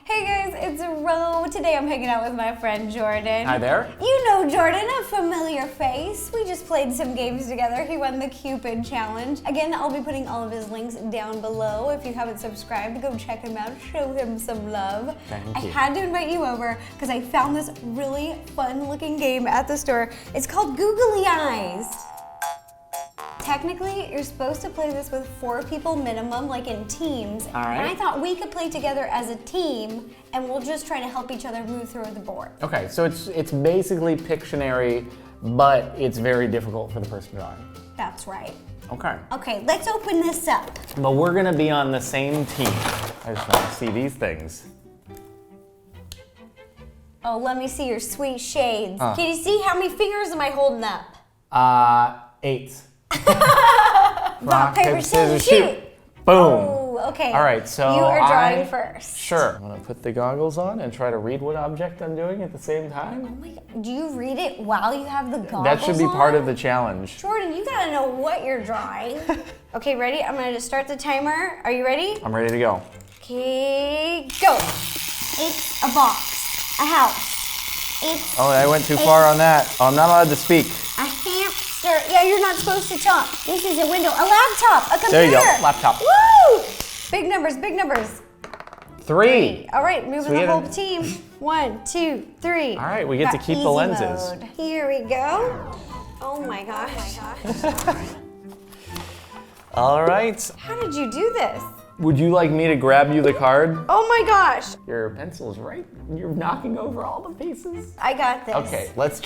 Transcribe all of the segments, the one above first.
Hey guys, it's Ro. Today I'm hanging out with my friend Jordan. Hi there. You know Jordan, a familiar face. We just played some games together. He won the Cupid Challenge. Again, I'll be putting all of his links down below. If you haven't subscribed, go check him out. Show him some love. Thank you. I had to invite you over because I found this really fun looking game at the store. It's called Googly Eyes. Technically, you're supposed to play this with 4 people minimum, like in teams. All right. And I thought we could play together as a team, and we'll just try to help each other move through the board. Okay, so it's basically Pictionary, but it's very difficult for the person drawing. That's right. Okay. Okay, let's open this up. But we're gonna be on the same team. I just want to see these things. Oh, let me see your sweet shades. Can you see how many fingers am I holding up? 8. Rock, paper, scissors, shoot. Boom. Oh, okay. All right, so you are drawing first. Sure. I'm gonna put the goggles on and try to read what object I'm doing at the same time. Oh my God. Do you read it while you have the goggles That should be part on? of the challenge. Jordan, you gotta know what you're drawing. Okay, ready? I'm gonna just start the timer. Are you ready? I'm ready to go. Okay, go. It's a box, a house. It's Oh, I went too far on that. Oh, I'm not allowed to speak. a hamster. Yeah, you're not supposed to talk. This is a window, a laptop, a computer. There you go, laptop. Woo! Big numbers, big numbers. 3. All right, moving So we the had whole a- team. 1, 2, 3. All right, we get to Got keep the easy lenses. mode. Here we go. Oh my gosh. All right. How did you do this? Would you like me to grab you the card? Oh my gosh. Your pencil is right. You're knocking over all the pieces. I got this. Okay, let's.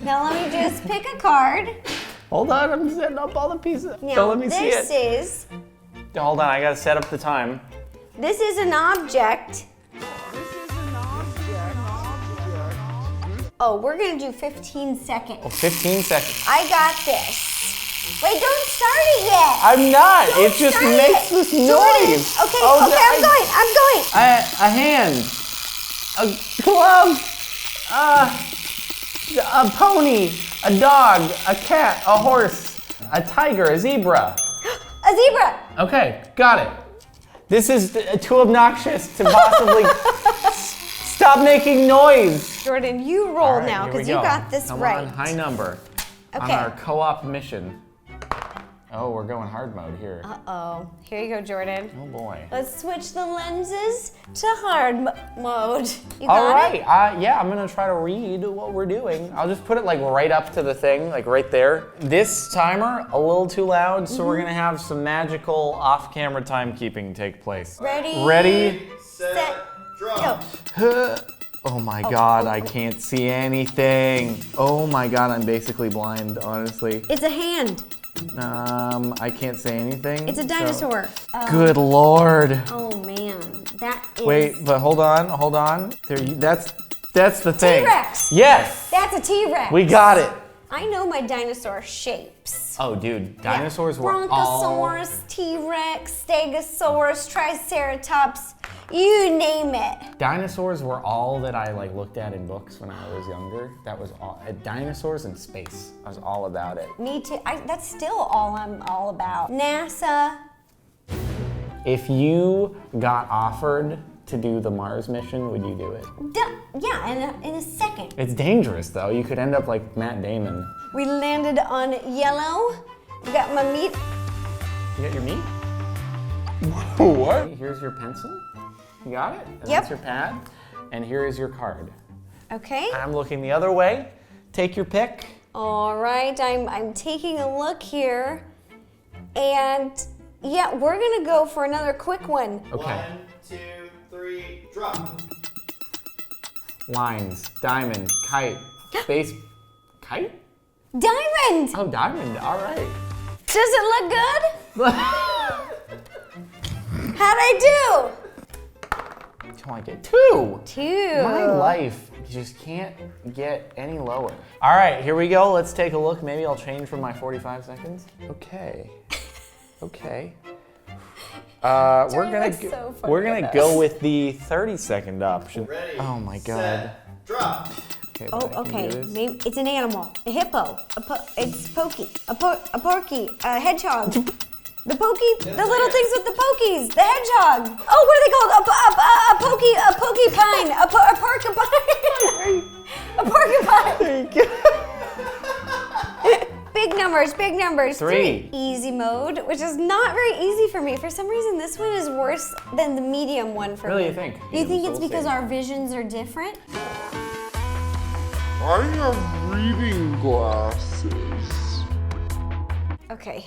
Now let me just pick a card. Hold on, I'm setting up all the pieces. Now Don't let me see this it. is Hold on, I gotta set up the time. this is an object. Oh, we're gonna do 15 seconds. Oh, 15 seconds. I got this. Wait, don't start it yet. I'm not. Don't It just start makes it. this Jordan. noise. Okay, Oh, okay, I'm going. A hand. A glove. A pony. A dog. A cat. A horse. A tiger. A zebra. A zebra. Okay, got it. This is too obnoxious to possibly stop making noise. Jordan, you roll All right, now here we because you go. got this Come right. on, high number. On Okay. our co-op mission. Oh, we're going hard mode here. Uh-oh. Here you go, Jordan. Oh boy. Let's switch the lenses to hard mode. You All got right. it? Yeah, I'm gonna try to read what we're doing. I'll just put it like right up to the thing, like right there. This timer a little too loud, so we're gonna have some magical off-camera timekeeping take place. Ready? Ready? Set, go. Oh my God, I can't see anything. Oh my God, I'm basically blind, honestly. It's a hand. I can't say anything. It's a so- dinosaur. Good Lord. Oh man, that is. Wait, but hold on. That's the thing. T-Rex. Yes, That's a T-Rex. we got it. I know my dinosaur shapes. Oh, dude, dinosaurs were all. Brontosaurus, T-Rex, Stegosaurus, Triceratops, you name it. Dinosaurs were all that I like looked at in books when I was younger. That was all. Dinosaurs in space. I was all about it. Me too. That's still all I'm all about. NASA. If you got offered to do the Mars mission, would you do it? Yeah, in a second. It's dangerous though. You could end up like Matt Damon. We landed on yellow. We got my meat. You got your meat? What? Here's your pencil. You got it? And Yep. That's your pad. And here is your card. Okay. I'm looking the other way. Take your pick. All right, I'm taking a look here. And yeah, we're gonna go for another quick one. Okay. 1, 2, 3, drop. Lines, diamond, kite, space, kite? Diamond! Oh, diamond. All right. Does it look good? How'd I Don't I get 2? do? 2. My life just can't get any lower. All right, here we go. Let's take a look. Maybe I'll change from my 45 seconds. Okay. Okay. looks so funny we're gonna with go us. with the 30-second option. Ready, Oh my God. set, drop. Okay, Oh, but I can okay. do this. Maybe it's an animal. A hippo. It's pokey. A porky. A hedgehog. The little things with the pokies. The hedgehog. Oh, what are they called? A porcupine. A porcupine. A porcupine. There you go. Big numbers. 3. Easy mode, which is not very easy for me. For some reason, this one is worse than the medium one for me. Really, you think? Do you think Yeah, it's we'll because see. our visions are different? I have reading glasses. Okay.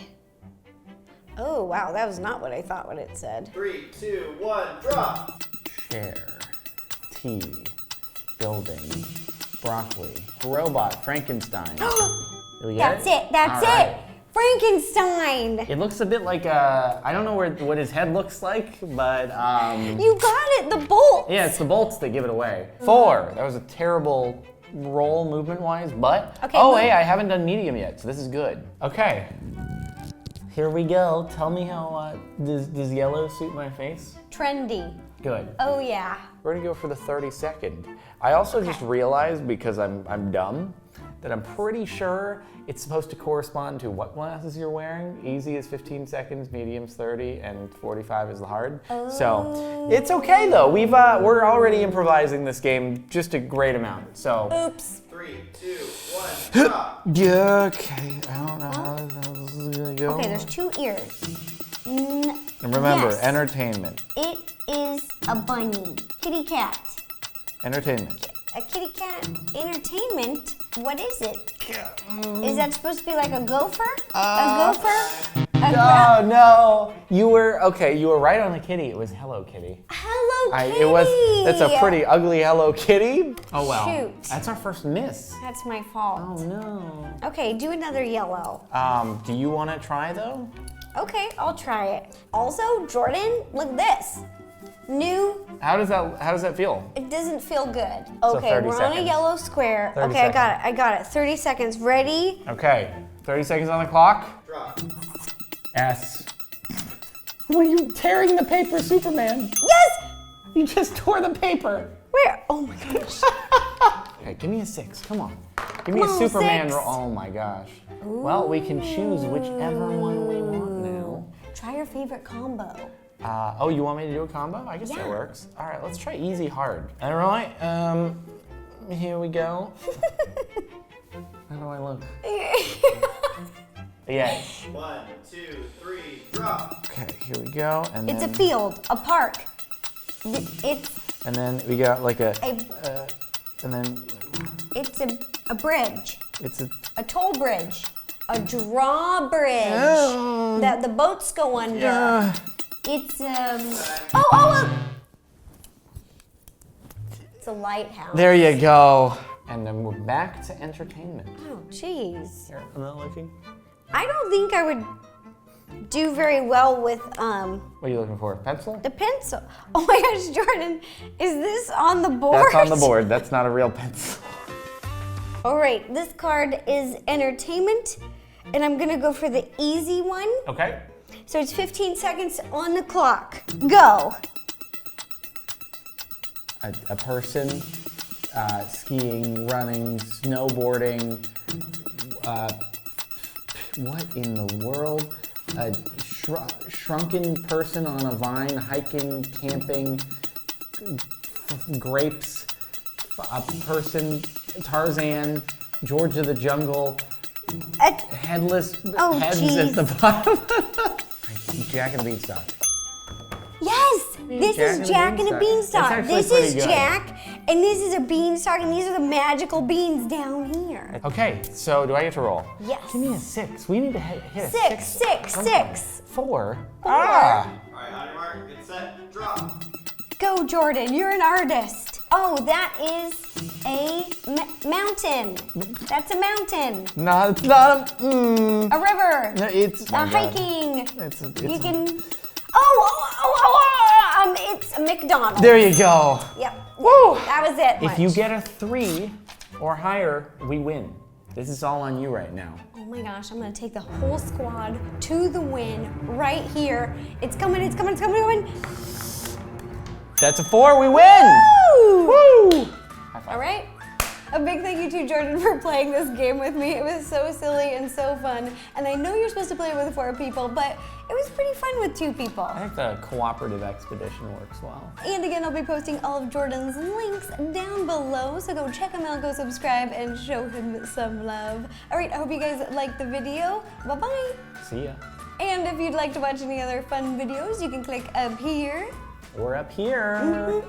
Oh, wow, that was not what I thought what it said. 3, 2, 1, drop. Chair, tea, building, broccoli, robot, Frankenstein. Did we get That's All it. right. Frankenstein. It looks a bit like I don't know what his head looks like, but You got it, the bolt. yeah, it's the bolts that give it away. 4. That was a terrible roll movement-wise, but Okay, oh well- hey, I haven't done medium yet, so this is good. Okay, here we go. Tell me how does yellow suit my face? Trendy. Good. Oh, yeah. We're gonna go for the 30-second. I also just realized, because I'm dumb, that I'm pretty sure it's supposed to correspond to what glasses you're wearing. Easy is 15 seconds, medium's 30, and 45 is the hard. So it's okay though. We're already improvising this game just a great amount. So Oops. 3, 2, 1, drop. yeah, okay. I don't know how this is gonna go. Okay, there's 2 ears. And remember, yes. entertainment. It is a bunny. Kitty cat. Entertainment. A kitty cat entertainment? What is it? Is that supposed to be like a gopher? A gopher? Oh no! You were right on the kitty. It was Hello Kitty. Hello Kitty! That's a pretty ugly Hello Kitty. Oh well. Shoot. That's our first miss. That's my fault. Oh no. Okay, do another yellow. Do you want to try though? Okay, I'll try it. Also, Jordan, look at this. New. How does that feel? It doesn't feel good. So Okay, 30 we're on a seconds. yellow square. 30 Okay, I got it. 30 seconds. Ready? Okay. 30 seconds on the clock. Drop. S. What are you tearing the paper, Superman? Yes! You just tore the paper. Where? Oh my gosh. Okay, give me a 6. Come on. Give me Come a on, Superman 6. roll. Oh my gosh. Well, we can choose whichever one we want now. Try your favorite combo. Oh, you want me to do a combo? I guess that Yeah. works. All right, let's try easy hard. All right, here we go. How do I look? Yeah. 1, 2, 3, drop. Okay, here we go. And It's then, a field, a park. It's And then we got like a, a and then it's a bridge, it's a. a toll bridge, a drawbridge that the boats go under. Yeah. It's it's a lighthouse. There you go. And then we're back to entertainment. Oh, jeez. Here, I'm not looking. I don't think I would do very well with What are you looking for? Pencil? the pencil. Oh my gosh, Jordan, is this on the board? That's on the board. That's not a real pencil. All right, this card is entertainment, and I'm gonna go for the easy one. Okay. So it's 15 seconds on the clock. Go. A person skiing, running, snowboarding. What in the world? A shrunken person on a vine, hiking, camping, grapes. A person, Tarzan, George of the Jungle. Headless heads jeez. at the bottom. Jack and the Beanstalk. Yes, this is Jack and a That's Beanstalk. actually This pretty is good. Jack, and this is a beanstalk, and these are the magical beans down here. Okay, so do I get to roll? Yes. Give me a 6. We need to hit a 6, 6, Come 6. on. 4. Alright, on your mark, get set, drop. Go, Jordan, you're an artist. Oh, that is a mountain. That's a mountain. No, it's not a. A river. No, it's. A hiking. It's You can. It's a McDonald's. There you go. Yep. Woo! That was it. If you get a 3 or higher, we win. This is all on you right now. Oh my gosh, I'm gonna take the whole squad to the win right here. It's coming, it's coming, it's coming, it's coming. That's a 4. We win. Woo! Woo! High five. All right. A big thank you to Jordan for playing this game with me. It was so silly and so fun. And I know you're supposed to play with 4 people, but it was pretty fun with 2 people. I think the cooperative expedition works well. And again, I'll be posting all of Jordan's links down below, so go check him out, go subscribe, and show him some love. All right, I hope you guys liked the video. Bye-bye. See ya. And if you'd like to watch any other fun videos, you can click up here. Or up here.